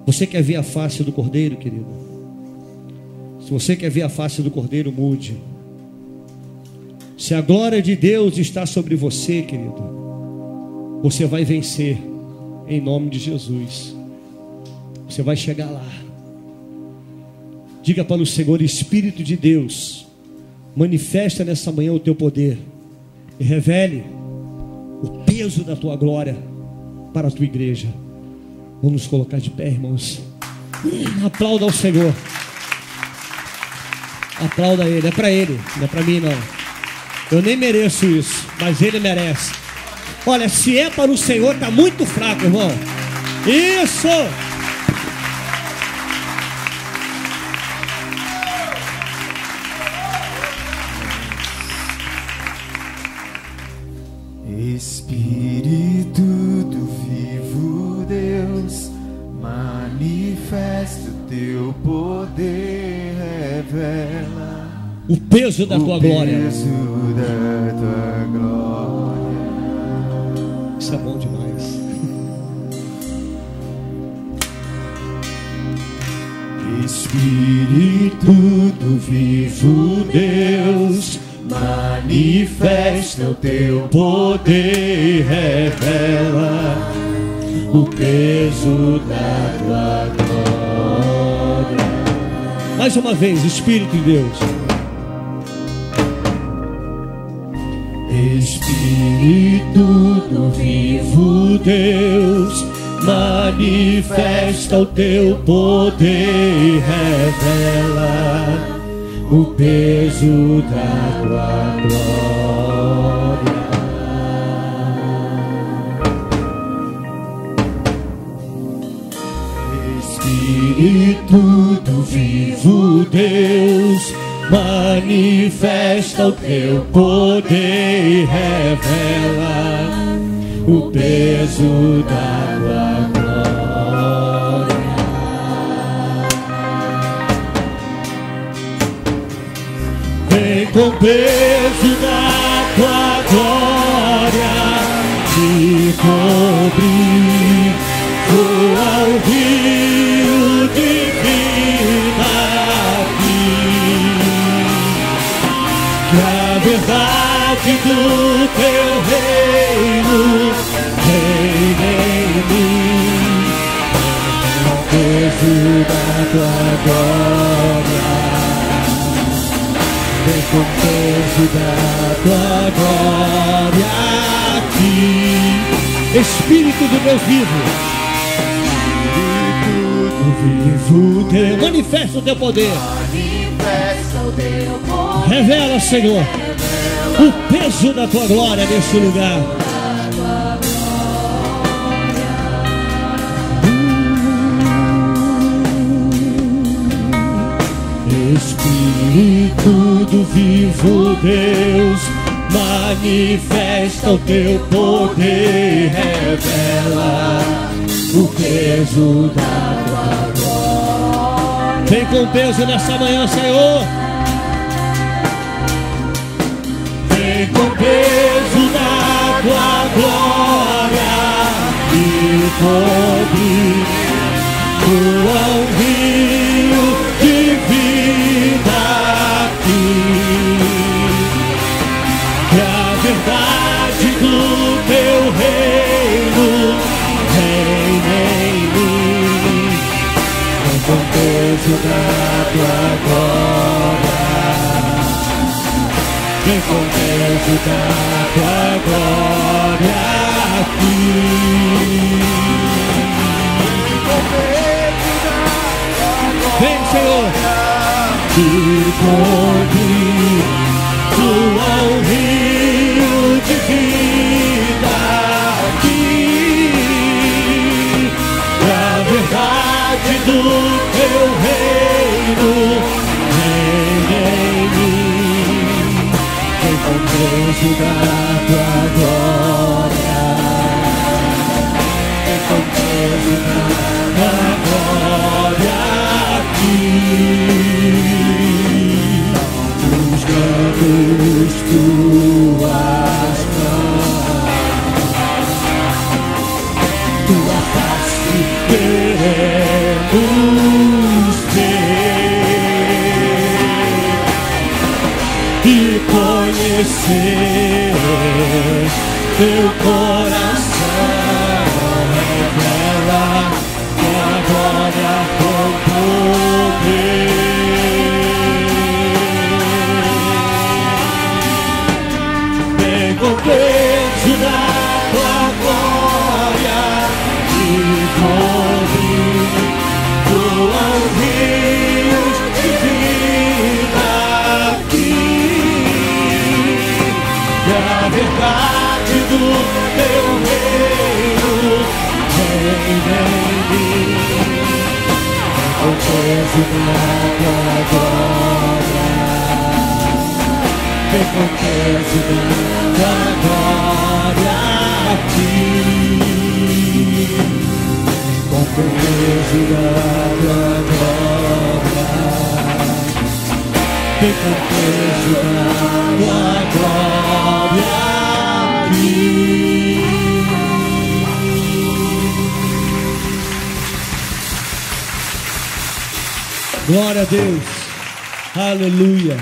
Você quer ver a face do Cordeiro, querido? Se você quer ver a face do Cordeiro, mude. Se a glória de Deus está sobre você, querido, você vai vencer em nome de Jesus. Você vai chegar lá. Diga para o Senhor: Espírito de Deus, manifesta nessa manhã o teu poder e revele o peso da tua glória para a tua igreja. Vamos nos colocar de pé, irmãos. Aplauda ao Senhor. Aplauda Ele. É para Ele, não é para mim não. Eu nem mereço isso, mas Ele merece. Olha, se é para o Senhor, está muito fraco, irmão. Isso! Espírito do vivo Deus, manifesta o teu poder, revela o peso da tua glória. O peso da tua glória. Isso é bom demais. Espírito do vivo Deus, manifesta o teu poder, revela o peso da tua glória. Mais uma vez, Espírito de Deus. Espírito do vivo Deus, manifesta o teu poder, revela o peso da tua glória. Espírito do vivo Deus, manifesta o teu poder, revela o peso da tua glória. Vem com o peso da tua glória me cobrir, voa o rio divino aqui. Que a verdade do teu reino reine em mim, o peso da tua glória. Vem com o peso da tua glória aqui. Espírito do Deus vivo. Vivo Deus, manifesta o teu poder. Revela, Senhor, o peso da tua glória neste lugar. Espírito do vivo Deus, manifesta o teu poder, revela o peso da tua glória. Vem com peso nessa manhã, Senhor. Vem com peso da tua glória e poder, tua um rio de vida aqui. Que a verdade do teu reino reine em mim. Vem com peso da tua glória, vem com peso da tua glória aqui. Vem, Senhor, e poder, tua um rio de vida aqui. A verdade do teu reino reine em mim. Vem com peso da tua glória, vem com peso da tua glória aqui. Buscamos tuas mãos, tua face queremos ver e conhecer teu coração. Revela tua glória com poder. Com peso da tua glória e poder, tua rios de vida aqui. E a verdade do teu reino reine em mim. Com peso da tua glória, vem com peso da glória aqui. Com peso da tua glória, vem com peso da tua glória aqui. Glória a Deus, aleluia.